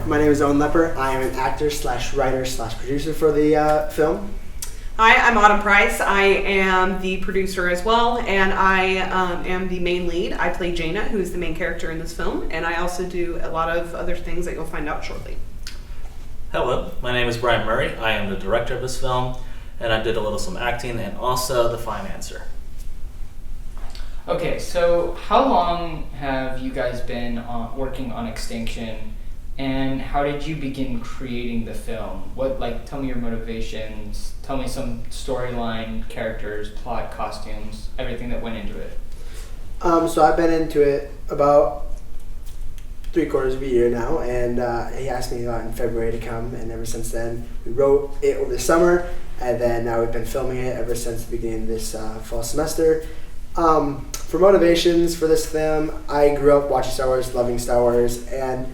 my name is Owen Lepper. I am an actor / writer / producer for the film. Hi, I'm Autumn Price. I am the producer as well, and I am the main lead. I play Jaina, who is the main character in this film, and I also do a lot of other things that you'll find out shortly. Hello, my name is Brian Murray. I am the director of this film, and I did some acting and also the financer. Okay, so how long have you guys been working on Extinction, and how did you begin creating the film? Tell me your motivations, tell me some storyline, characters, plot, costumes, everything that went into it. So I've been into it about 3/4 of a year now, and he asked me in February to come, and ever since then we wrote it over the summer, and then now we've been filming it ever since the beginning of this fall semester. For motivations for this film, I grew up watching Star Wars, loving Star Wars, and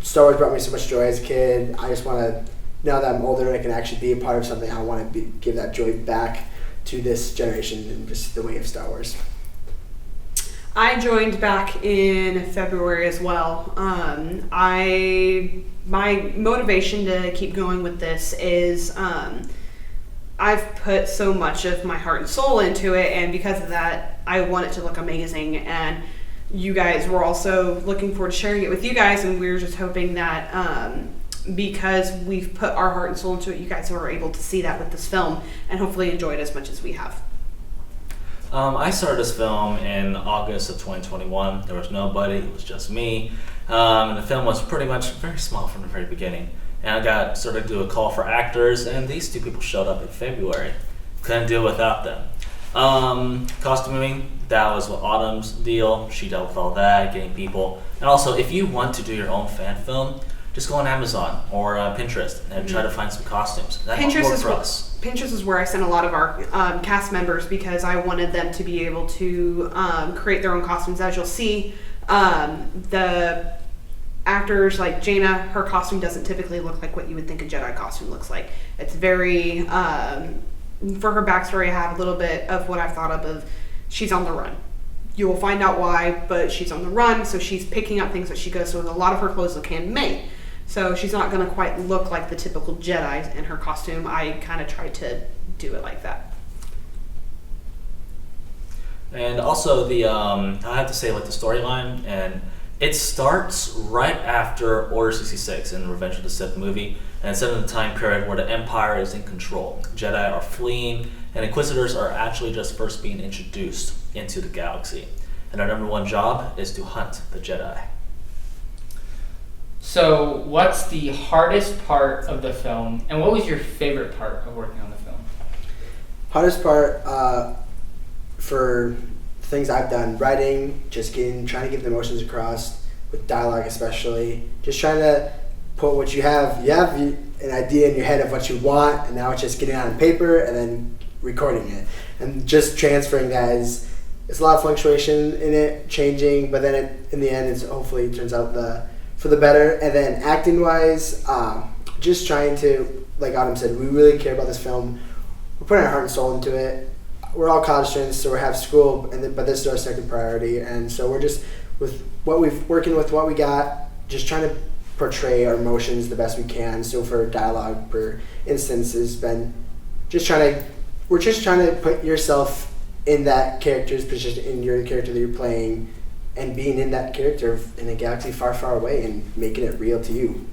Star Wars brought me so much joy as a kid. I just want to, now that I'm older and I can actually be a part of something, I want to give that joy back to this generation and just the way of Star Wars. I joined back in February as well. My motivation to keep going with this is I've put so much of my heart and soul into it, and because of that, I want it to look amazing. And you guys were also looking forward to sharing it with you guys, and we were just hoping that because we've put our heart and soul into it, you guys were able to see that with this film and hopefully enjoy it as much as we have. I started this film in August of 2021. There was nobody, it was just me. And the film was pretty much very small from the very beginning. And I got sort of do a call for actors, and these two people showed up in February. Couldn't do it without them. Costuming, that was Autumn's deal. She dealt with all that, getting people. And also, if you want to do your own fan film, just go on Amazon or Pinterest and try to find some costumes. That helped work for us. Pinterest is where I sent a lot of our cast members because I wanted them to be able to create their own costumes. As you'll see, the actors like Jaina, her costume doesn't typically look like what you would think a Jedi costume looks like. It's very, for her backstory, I have a little bit of what I've thought of she's on the run. You will find out why, but she's on the run, so she's picking up things as she goes, so a lot of her clothes look handmade. So she's not going to quite look like the typical Jedi in her costume. I kind of tried to do it like that. And also I have to say the storyline, and it starts right after Order 66 in Revenge of the Sith movie, and it's set in the time period where the Empire is in control. Jedi are fleeing, and Inquisitors are actually just first being introduced into the galaxy. And their number one job is to hunt the Jedi. So what's the hardest part of the film, and what was your favorite part of working on the film? Hardest part for things I've done, writing, just trying to get the emotions across, with dialogue especially, just trying to put what you have an idea in your head of what you want, and now it's just getting it on paper and then recording it. And just transferring that it's a lot of fluctuation in it, changing, but then in the end, hopefully it turns out for the better. And then acting wise, just trying to, like Autumn said, we really care about this film. We're putting our heart and soul into it. We're all college students, so we have school, but this is our second priority. And so we're just working with what we got, just trying to portray our emotions the best we can. So for dialogue, for instance, has been we're just trying to put yourself in that character's position, in your character that you're playing, and being in that character in a galaxy far, far away and making it real to you.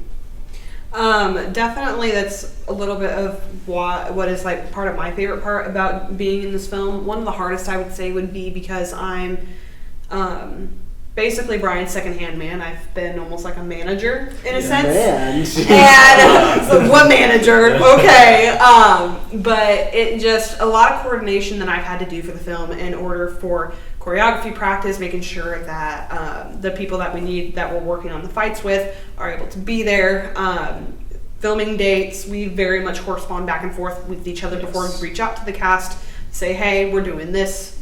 Definitely that's a little bit of what is part of my favorite part about being in this film. One of the hardest I would say would be because I'm basically Brian's second-hand man. I've been almost like a manager in a sense. And so what manager? Okay. But it just a lot of coordination that I've had to do for the film in order for choreography practice, making sure that the people that we need that we're working on the fights with are able to be there. Filming dates, we very much correspond back and forth with each other before we reach out to the cast, say, hey, we're doing this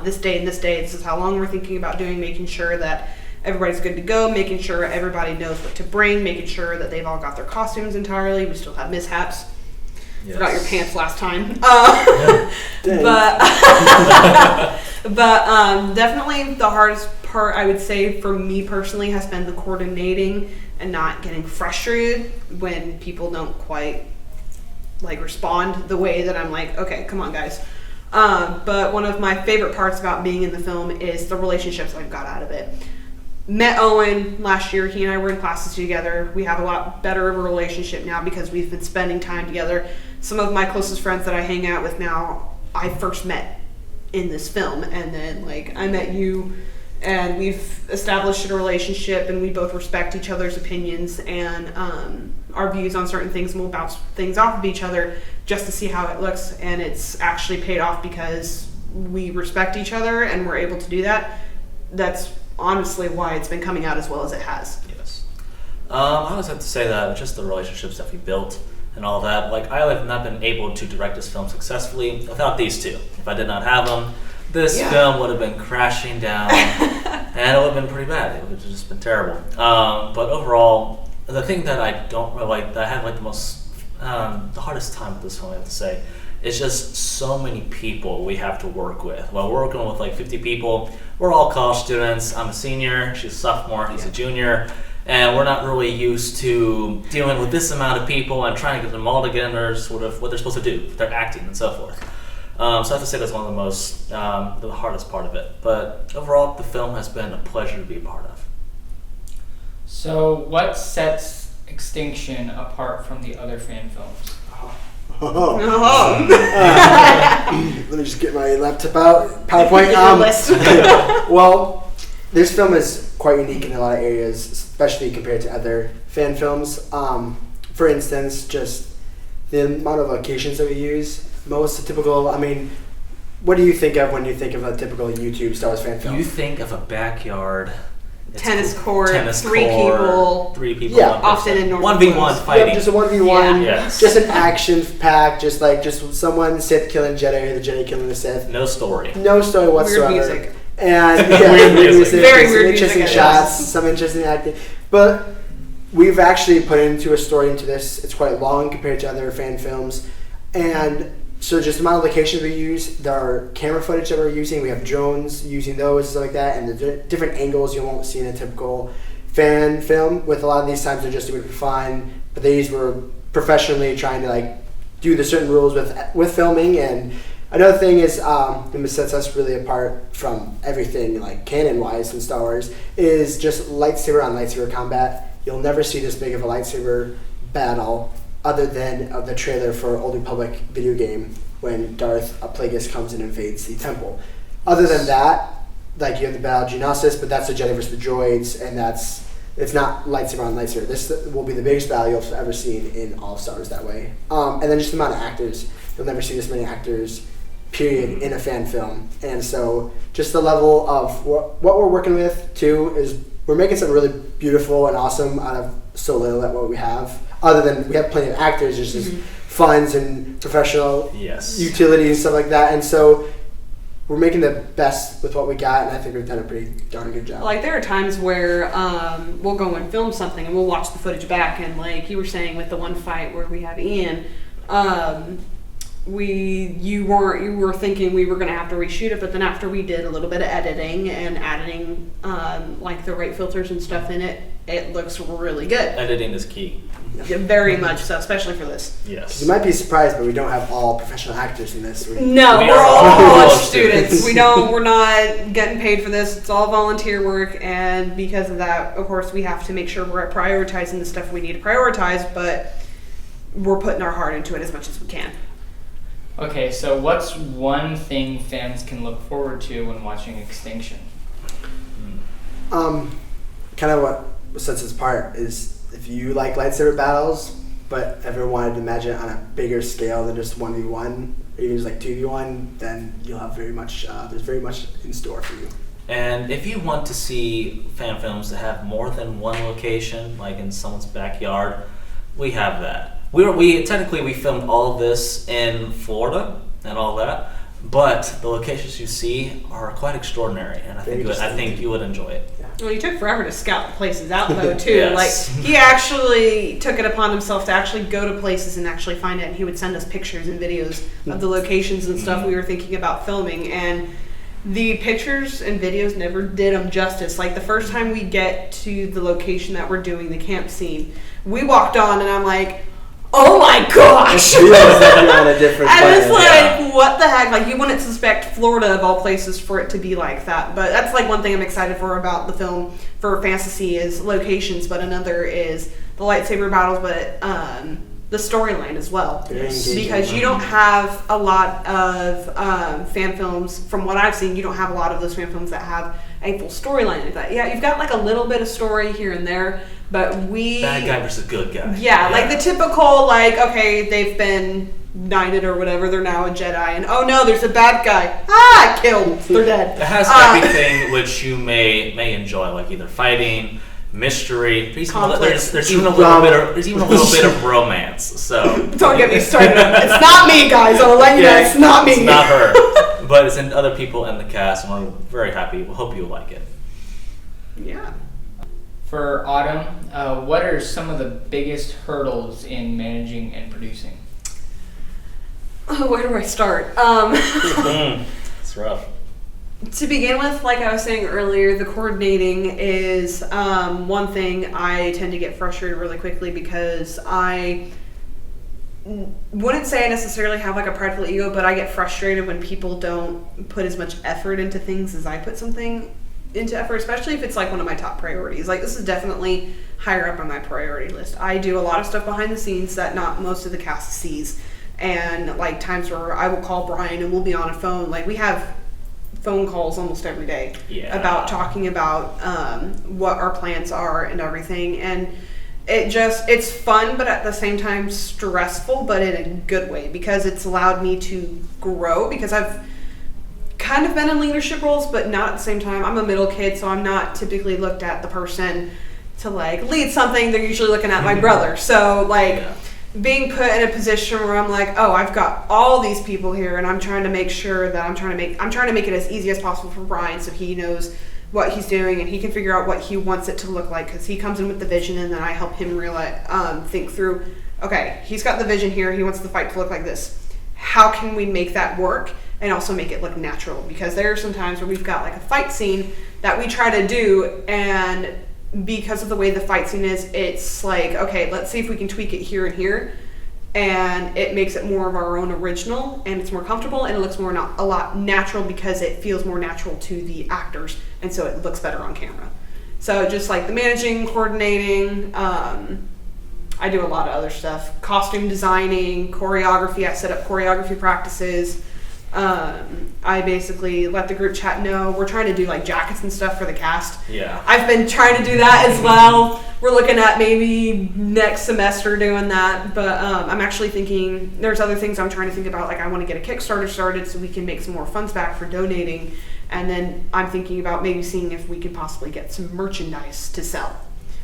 this day and this day. This is how long we're thinking about doing, making sure that everybody's good to go, making sure everybody knows what to bring, making sure that they've all got their costumes entirely. We still have mishaps. Yes. Forgot your pants last time. But definitely the hardest part, I would say, for me personally, has been the coordinating and not getting frustrated when people don't quite like respond the way that I'm like, okay, come on, guys. But one of my favorite parts about being in the film is the relationships I've got out of it. Met Owen last year. He and I were in classes together. We have a lot better of a relationship now because we've been spending time together. Some of my closest friends that I hang out with now, I first met in this film, and then like I met you, and we've established a relationship, and we both respect each other's opinions and our views on certain things, and we'll bounce things off of each other just to see how it looks. And it's actually paid off because we respect each other and we're able to do that. That's honestly why it's been coming out as well as it has. Yes. I always have to say that just the relationships that we built and all that. Like, I have not been able to direct this film successfully without these two. If I did not have them, this film would have been crashing down, and it would have been pretty bad. It would have just been terrible. But overall, the thing that I don't really like, that I had like the hardest time with this film, I have to say, is just so many people we have to work with. Well, we're working with like 50 people. We're all college students. I'm a senior, she's a sophomore, he's a junior. And we're not really used to dealing with this amount of people and trying to get them all together, sort of what they're supposed to do, their acting and so forth. So I have to say that's one of the most, the hardest part of it. But overall, the film has been a pleasure to be a part of. So what sets Extinction apart from the other fan films? Let me just get my laptop out. PowerPoint. Well, this film is quite unique in a lot of areas, especially compared to other fan films. For instance, just the amount of locations that we use. Most typical, I mean, what do you think of when you think of a typical YouTube Star Wars fan film? You think of a backyard, tennis court, three people, yeah, often in normal 1v1 fighting. Yeah, just a 1v1, Yes. just an action pack, just someone Sith killing Jedi, the Jedi killing the Sith. No story. No story whatsoever. Weird music. And Weird music. Very weird interesting music, shots, some interesting acting. But we've actually put into a story into this. It's quite long compared to other fan films. And so just the amount of locations we use, there are camera footage that we're using. We have drones using those, stuff like that, and the different angles you won't see in a typical fan film. With a lot of these times, they're just doing it for fun. But these were professionally trying to like do the certain rules with filming. And another thing is, and sets us really apart from everything like canon-wise in Star Wars, is just lightsaber on lightsaber combat. You'll never see this big of a lightsaber battle other than the trailer for Old Republic video game when Darth Plagueis comes and invades the temple. Other than that, like you have the Battle of Geonosis, but that's the Jedi versus the droids, and it's not lightsaber on lightsaber. This will be the biggest battle you'll ever seen in all of Star Wars that way. And then just the amount of actors. You'll never see this many actors, period, in a fan film. And so just the level of what we're working with, too, is we're making something really beautiful and awesome out of so little at what we have. Other than we have plenty of actors, there's just funds and professional utility and stuff like that. And so we're making the best with what we got, and I think we've done a pretty darn good job. Like, there are times where we'll go and film something and we'll watch the footage back, and like you were saying with the one fight where we have Ian, you were thinking we were going to have to reshoot it, but then after we did a little bit of editing and adding like the right filters and stuff in it, it looks really good. Editing is key. Yeah, very much so, especially for this. Yes. You might be surprised, but we don't have all professional actors in this. No, we're all college students. We're not getting paid for this. It's all volunteer work, and because of that, of course, we have to make sure we're prioritizing the stuff we need to prioritize, but we're putting our heart into it as much as we can. Okay, so what's one thing fans can look forward to when watching Extinction? Kind of what sets us apart is if you like lightsaber battles, but ever wanted to imagine it on a bigger scale than just 1v1, or even just like 2v1, then you'll have there's very much in store for you. And if you want to see fan films that have more than one location, like in someone's backyard, we have that. We filmed all of this in Florida and all that, but the locations you see are quite extraordinary, and I think you would enjoy it. Yeah. Well, he took forever to scout the places out, though, too. Yes. Like, he actually took it upon himself to actually go to places and actually find it, and he would send us pictures and videos of the locations and stuff we were thinking about filming, and the pictures and videos never did them justice. Like the first time we get to the location that we're doing the camp scene, we walked on and I'm like, oh my gosh! It feels like you're on a different And planet. it's like, what the heck? Like, you wouldn't suspect Florida, of all places, for it to be like that. But that's, like, one thing I'm excited for about the film for fantasy is locations, but another is the lightsaber battles, but the storyline as well. Because you don't have a lot of fan films, from what I've seen, you don't have a lot of those fan films that have a full storyline like that. Yeah, you've got, like, a little bit of story here and there, but bad guy versus good guy. Yeah, like the typical, like, okay, they've been knighted or whatever, they're now a Jedi, and oh no, there's a bad guy. Killed. They're dead. It has everything which you may enjoy, like either fighting, mystery. There's even a little bit of romance. So don't get me started. It's not me, guys. I'll let you know it's not me. It's not her, but it's in other people in the cast, and we're very happy. We hope you like it. Yeah. For Autumn, what are some of the biggest hurdles in managing and producing? Oh, where do I start? It's rough. To begin with, like I was saying earlier, the coordinating is one thing I tend to get frustrated really quickly because I wouldn't say I necessarily have like a prideful ego, but I get frustrated when people don't put as much effort into things as I put something into effort, especially if it's like one of my top priorities. Like, this is definitely higher up on my priority list. I do a lot of stuff behind the scenes that not most of the cast sees, and like times where I will call Brian and we'll be on a phone. Like, we have phone calls almost every day about talking about what our plans are and everything, and it's fun, but at the same time stressful, but in a good way, because it's allowed me to grow, because I've kind of been in leadership roles, but not at the same time. I'm a middle kid, so I'm not typically looked at the person to like lead something. They're usually looking at my brother. So like being put in a position where I'm like, oh, I've got all these people here, and I'm trying to make sure that I'm trying to make it as easy as possible for Brian, so he knows what he's doing and he can figure out what he wants it to look like, because he comes in with the vision, and then I help him think through, okay, he's got the vision here, he wants the fight to look like this. How can we make that work and also make it look natural? Because there are some times where we've got like a fight scene that we try to do, and because of the way the fight scene is, it's like, okay, let's see if we can tweak it here and here, and it makes it more of our own original, and it's more comfortable, and it looks a lot natural, because it feels more natural to the actors, and so it looks better on camera. So just like the managing, coordinating, I do a lot of other stuff. Costume designing, choreography. I set up choreography practices. I basically let the group chat know. We're trying to do like jackets and stuff for the cast. Yeah. I've been trying to do that as well. We're looking at maybe next semester doing that. But I'm actually thinking, there's other things I'm trying to think about. Like, I want to get a Kickstarter started so we can make some more funds back for donating. And then I'm thinking about maybe seeing if we could possibly get some merchandise to sell,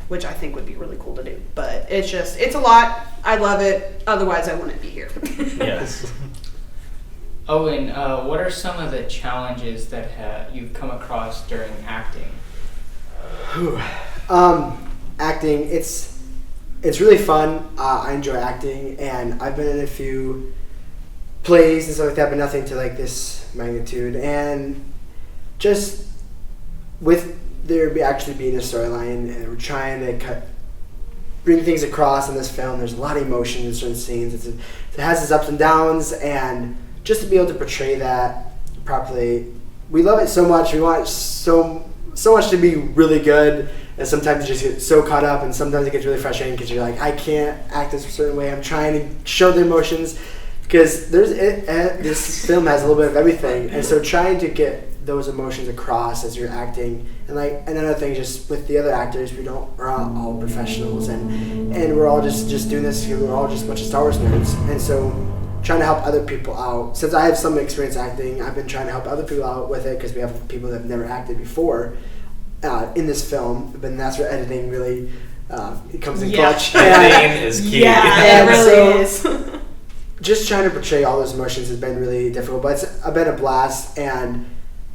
which I think would be really cool to do. But it's a lot. I love it. Otherwise, I wouldn't be here. Yes. Owen, what are some of the challenges that you've come across during acting? Acting, it's really fun. I enjoy acting, and I've been in a few plays and stuff like that, but nothing to like this magnitude. And just with there actually being a storyline, and we're trying to bring things across in this film. There's a lot of emotion in certain scenes. It has its ups and downs, and just to be able to portray that properly, we love it so much. We want so much to be really good, and sometimes you just get so caught up, and sometimes it gets really frustrating because you're like, I can't act this a certain way. I'm trying to show the emotions, because this film has a little bit of everything, and so trying to get those emotions across as you're acting. And like another thing, just with the other actors, we're all professionals, and we're all just doing this because we're all just a bunch of Star Wars nerds, and so trying to help other people out. Since I have some experience acting, I've been trying to help other people out with it, because we have people that have never acted before in this film. But that's where editing really it comes in clutch. Editing is key. Yeah, it really is. Just trying to portray all those emotions has been really difficult, but it's been a blast. And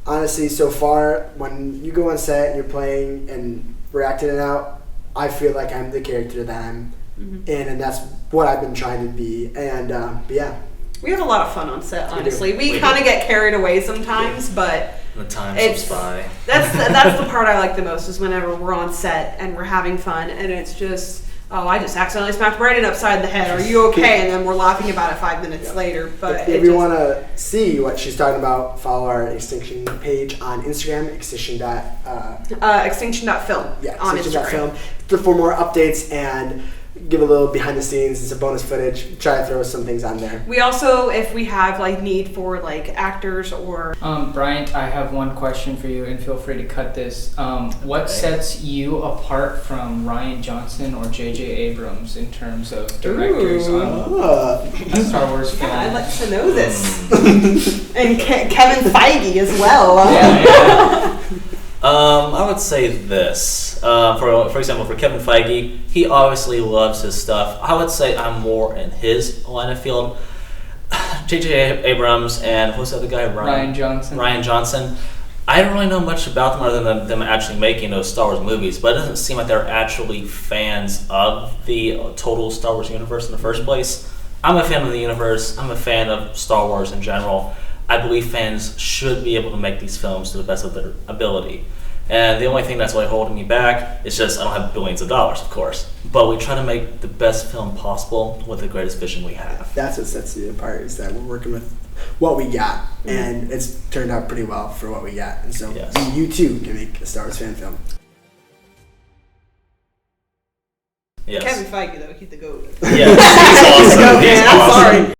honestly, so far, when you go on set and you're playing and we're acting it out, I feel like I'm the character that I'm in, and that's what I've been trying to be. And but yeah, we have a lot of fun on set. Honestly, we kind of get carried away sometimes, but The time It's- slips by. That's the part I like the most is whenever we're on set and we're having fun and it's just, oh, I just accidentally smacked Brandon upside the head. Are you okay? And then we're laughing about it 5 minutes later. But if you want to see what she's talking about, follow our Extinction page on Instagram, extinction.film on extinction.film, Instagram. for more updates and give a little behind the scenes and some bonus footage. Try to throw some things on there. We also, if we have like need for like actors or Bryant, I have one question for you, and feel free to cut this. What sets you apart from Ryan Johnson or J.J. Abrams in terms of directors on a Star Wars film? I'd like to know this. And Kevin Feige as well. I would say this. For example, for Kevin Feige, he obviously loves his stuff. I would say I'm more in his line of field. J.J. Abrams and who's the other guy? Ryan Johnson. Ryan Johnson. I don't really know much about them other than them actually making those Star Wars movies, but it doesn't seem like they're actually fans of the total Star Wars universe in the first place. I'm a fan of the universe. I'm a fan of Star Wars in general. I believe fans should be able to make these films to the best of their ability. And the only thing that's like holding me back is just I don't have billions of dollars, of course. But we try to make the best film possible with the greatest vision we have. That's what sets you apart, is that we're working with what we got. And it's turned out pretty well for what we got. And so you too can make a Star Wars fan film. Yes. Kevin Feige though, he's the GOAT. Yeah, he's awesome. I'm sorry.